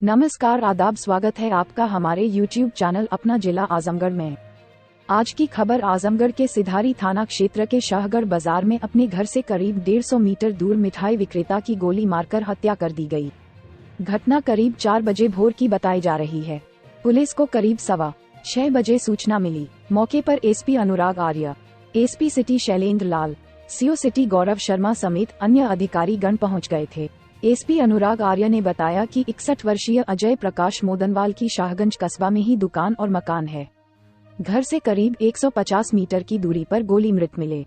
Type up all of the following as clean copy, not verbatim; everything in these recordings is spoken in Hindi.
नमस्कार, आदाब, स्वागत है आपका हमारे YouTube चैनल अपना जिला आजमगढ़ में। आज की खबर आजमगढ़ के सिधारी थाना क्षेत्र के शाहगढ़ बाजार में अपने घर से करीब 150 मीटर दूर मिठाई विक्रेता की गोली मारकर हत्या कर दी गई। घटना करीब 4 बजे भोर की बताई जा रही है। पुलिस को करीब 6:15 बजे सूचना मिली। मौके पर SP Anurag Arya, SP city Shailendra लाल, सीओ सिटी गौरव शर्मा समेत अन्य अधिकारी गण पहुंच गए थे। एसपी अनुराग आर्य ने बताया कि 61 वर्षीय अजय प्रकाश मोदनवाल की शाहगंज कस्बा में ही दुकान और मकान है। घर से करीब 150 मीटर की दूरी पर गोली मृत मिले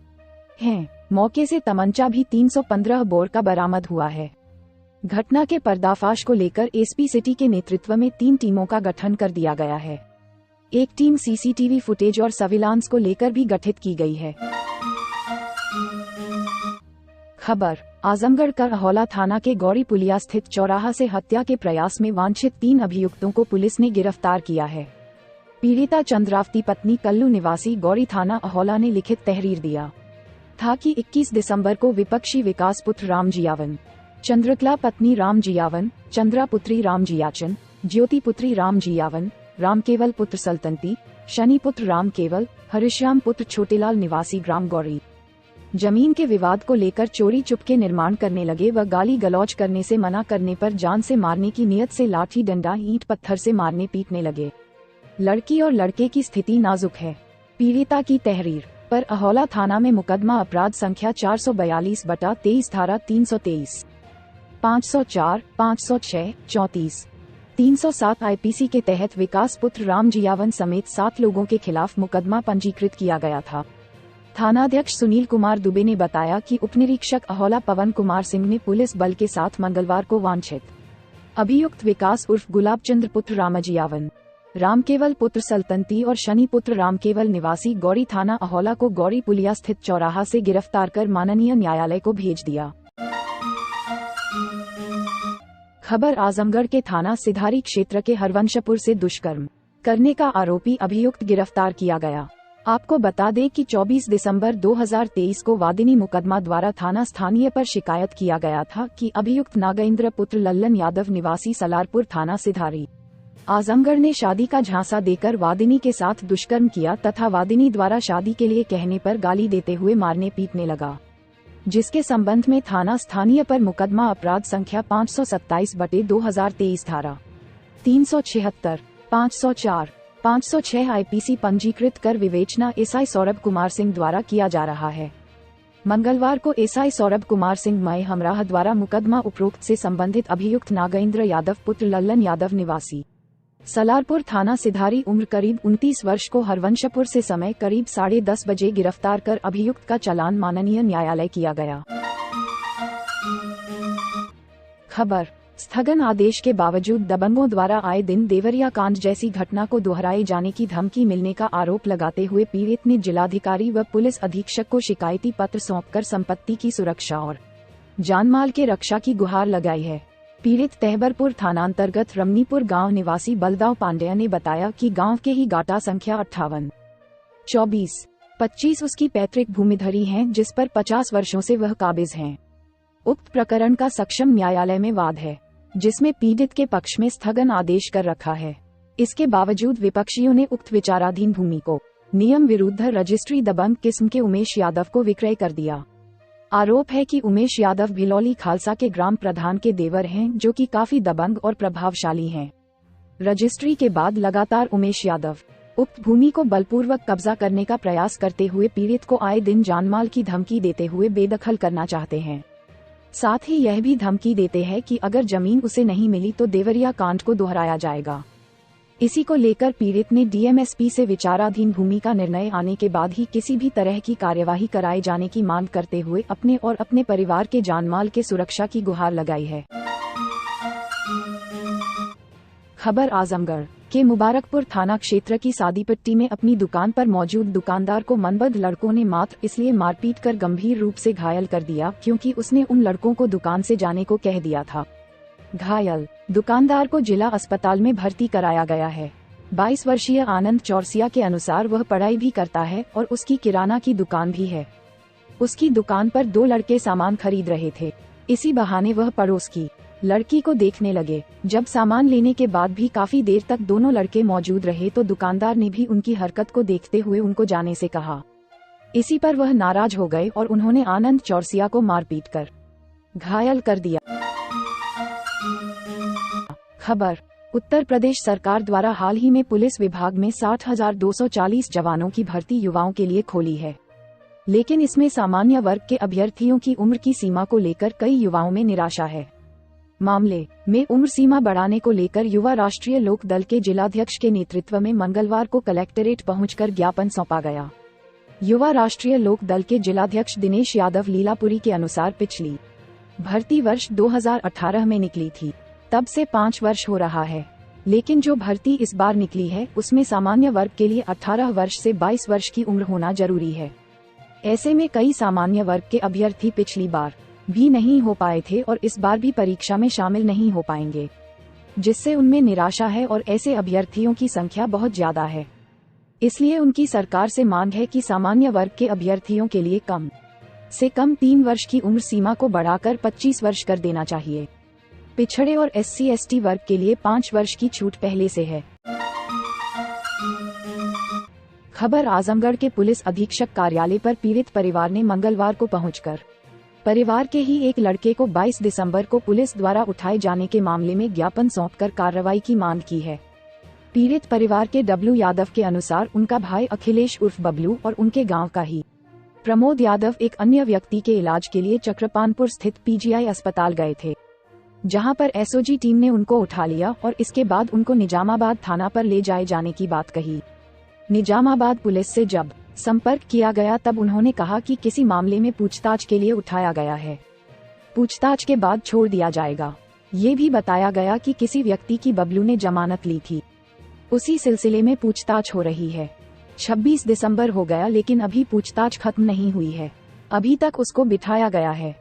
हैं। मौके से तमंचा भी 315 बोर का बरामद हुआ है। घटना के पर्दाफाश को लेकर एसपी सिटी के नेतृत्व में 3 टीमों का गठन कर दिया गया है। एक टीम सीसीटीवी फुटेज और सर्विलांस को लेकर भी गठित की गई है। खबर आजमगढ़ का अहौला थाना के गौरी पुलिया स्थित चौराहा से हत्या के प्रयास में वांछित 3 अभियुक्तों को पुलिस ने गिरफ्तार किया है। पीड़िता चंद्रावती पत्नी कल्लू निवासी गौरी थाना अहौला ने लिखित तहरीर दिया था कि 21 दिसंबर को विपक्षी विकास पुत्र राम जियावन, चंद्रकला पत्नी राम जियावन, चंद्रा पुत्री राम जियाचन, ज्योति पुत्री राम जियावन, राम केवल पुत्र सल्तनती, शनि पुत्र राम केवल, हरिश्याम पुत्र छोटेलाल निवासी ग्राम गौरी जमीन के विवाद को लेकर चोरी चुपके निर्माण करने लगे व गाली गलौज करने से मना करने पर जान से मारने की नियत से लाठी डंडा ईंट पत्थर से मारने पीटने लगे। लड़की और लड़के की स्थिति नाजुक है। पीड़िता की तहरीर पर अहौला थाना में मुकदमा अपराध संख्या 442/23 धारा 323, 504, 506, 34, 307 आईपीसी के तहत विकास पुत्र राम जियावन समेत 7 लोगों के खिलाफ मुकदमा पंजीकृत किया गया था। थानाध्यक्ष सुनील कुमार दुबे ने बताया कि उपनिरीक्षक अहौला पवन कुमार सिंह ने पुलिस बल के साथ मंगलवार को वांछित अभियुक्त विकास उर्फ गुलाब चंद्र पुत्र राम जियावन, राम केवल पुत्र सल्तनती और शनि पुत्र राम केवल निवासी गौरी थाना अहौला को गौरी पुलिया स्थित चौराहा से गिरफ्तार कर माननीय न्यायालय को भेज दिया। खबर आजमगढ़ के थाना सिधारी क्षेत्र के हरवंशपुर से दुष्कर्म करने का आरोपी अभियुक्त गिरफ्तार किया गया। आपको बता दें कि 24 दिसंबर 2023 को वादिनी मुकदमा द्वारा थाना स्थानीय पर शिकायत किया गया था कि अभियुक्त नागेंद्र पुत्र लल्लन यादव निवासी सलारपुर थाना सिधारी आजमगढ़ ने शादी का झांसा देकर वादिनी के साथ दुष्कर्म किया तथा वादिनी द्वारा शादी के लिए कहने पर गाली देते हुए मारने पीटने लगा, जिसके संबंध में थाना स्थानीय पर मुकदमा अपराध संख्या 527/2023 धारा 376, 504, 506 आईपीसी पंजीकृत कर विवेचना एसआई सौरभ कुमार सिंह द्वारा किया जा रहा है। मंगलवार को एसआई सौरभ कुमार सिंह मई हमराह द्वारा मुकदमा उपरोक्त से संबंधित अभियुक्त नागेंद्र यादव पुत्र लल्लन यादव निवासी सलारपुर थाना सिधारी उम्र करीब 29 वर्ष को हरवंशपुर से समय करीब 10:30 बजे गिरफ्तार कर अभियुक्त का चालान माननीय न्यायालय किया गया। खबर स्थगन आदेश के बावजूद दबंगों द्वारा आए दिन देवरिया कांड जैसी घटना को दोहराए जाने की धमकी मिलने का आरोप लगाते हुए पीड़ित ने जिलाधिकारी व पुलिस अधीक्षक को शिकायती पत्र सौंपकर संपत्ति की सुरक्षा और जानमाल के रक्षा की गुहार लगाई है। पीड़ित तहबरपुर थानांतर्गत रमनीपुर गांव निवासी बलदाव पांडेय ने बताया कि गांव के ही गाटा संख्या 58, 24, 25 उसकी पैतृक भूमिधरी है, जिस पर 50 वर्षों से वह काबिज हैं। उक्त प्रकरण का सक्षम न्यायालय में वाद है, जिसमें पीड़ित के पक्ष में स्थगन आदेश कर रखा है। इसके बावजूद विपक्षियों ने उक्त विचाराधीन भूमि को नियम विरुद्ध रजिस्ट्री दबंग किस्म के उमेश यादव को विक्रय कर दिया। आरोप है कि उमेश यादव भिलौली खालसा के ग्राम प्रधान के देवर हैं, जो कि काफी दबंग और प्रभावशाली हैं। रजिस्ट्री के बाद लगातार उमेश यादव उक्त भूमि को बलपूर्वक कब्जा करने का प्रयास करते हुए पीड़ित को आए दिन जानमाल की धमकी देते हुए बेदखल करना चाहते हैं। साथ ही यह भी धमकी देते हैं कि अगर जमीन उसे नहीं मिली तो देवरिया कांड को दोहराया जाएगा। इसी को लेकर पीड़ित ने डीएमएसपी से विचाराधीन भूमि का निर्णय आने के बाद ही किसी भी तरह की कार्यवाही कराए जाने की मांग करते हुए अपने और अपने परिवार के जानमाल के सुरक्षा की गुहार लगाई है। खबर आजमगढ़ के मुबारकपुर थाना क्षेत्र की सादीपट्टी में अपनी दुकान पर मौजूद दुकानदार को मनबद लड़कों ने मात्र इसलिए मारपीट कर गंभीर रूप से घायल कर दिया क्योंकि उसने उन लड़कों को दुकान से जाने को कह दिया था। घायल दुकानदार को जिला अस्पताल में भर्ती कराया गया है। 22 वर्षीय आनंद चौरसिया के अनुसार वह पढ़ाई भी करता है और उसकी किराना की दुकान भी है। उसकी दुकान पर 2 लड़के सामान खरीद रहे थे। इसी बहाने वह पड़ोस की लड़की को देखने लगे। जब सामान लेने के बाद भी काफी देर तक दोनों लड़के मौजूद रहे तो दुकानदार ने भी उनकी हरकत को देखते हुए उनको जाने से कहा। इसी पर वह नाराज हो गए और उन्होंने आनंद चौरसिया को मारपीट कर घायल कर दिया। खबर। उत्तर प्रदेश सरकार द्वारा हाल ही में पुलिस विभाग में 60,240 जवानों की भर्ती युवाओं के लिए खोली है, लेकिन इसमें सामान्य वर्ग के अभ्यर्थियों की उम्र की सीमा को लेकर कई युवाओं में निराशा है। मामले में उम्र सीमा बढ़ाने को लेकर युवा राष्ट्रीय लोक दल के जिलाध्यक्ष के नेतृत्व में मंगलवार को कलेक्टेरेट पहुंचकर ज्ञापन सौंपा गया। युवा राष्ट्रीय लोक दल के जिलाध्यक्ष दिनेश यादव लीलापुरी के अनुसार पिछली भर्ती वर्ष 2018 में निकली थी, तब से 5 वर्ष हो रहा है, लेकिन जो भर्ती इस बार निकली है उसमें सामान्य वर्ग के लिए 18 वर्ष से 22 वर्ष की उम्र होना जरूरी है। ऐसे में कई सामान्य वर्ग के अभ्यर्थी पिछली बार भी नहीं हो पाए थे और इस बार भी परीक्षा में शामिल नहीं हो पाएंगे, जिससे उनमें निराशा है और ऐसे अभ्यर्थियों की संख्या बहुत ज्यादा है। इसलिए उनकी सरकार से मांग है कि सामान्य वर्ग के अभ्यर्थियों के लिए कम से कम 3 वर्ष की उम्र सीमा को बढ़ाकर 25 वर्ष कर देना चाहिए। पिछड़े और SC/ST वर्ग के लिए 5 वर्ष की छूट पहले से है। खबर। आजमगढ़ के पुलिस अधीक्षक कार्यालय पर पीड़ित परिवार ने मंगलवार को पहुंचकर परिवार के ही एक लड़के को 22 दिसंबर को पुलिस द्वारा उठाए जाने के मामले में ज्ञापन सौंपकर कार्रवाई की मांग की है। पीड़ित परिवार के डब्लू यादव के अनुसार उनका भाई अखिलेश उर्फ बबलू और उनके गांव का ही प्रमोद यादव एक अन्य व्यक्ति के इलाज के लिए चक्रपानपुर स्थित PGI अस्पताल गए थे, जहां पर SOG टीम ने उनको उठा लिया और इसके बाद उनको निजामाबाद थाना पर ले जाए जाने की बात कही। निजामाबाद पुलिस से जब संपर्क किया गया तब उन्होंने कहा कि किसी मामले में पूछताछ के लिए उठाया गया है, पूछताछ के बाद छोड़ दिया जाएगा। ये भी बताया गया कि किसी व्यक्ति की बबलू ने जमानत ली थी, उसी सिलसिले में पूछताछ हो रही है। 26 दिसंबर हो गया लेकिन अभी पूछताछ खत्म नहीं हुई है, अभी तक उसको बिठाया गया है।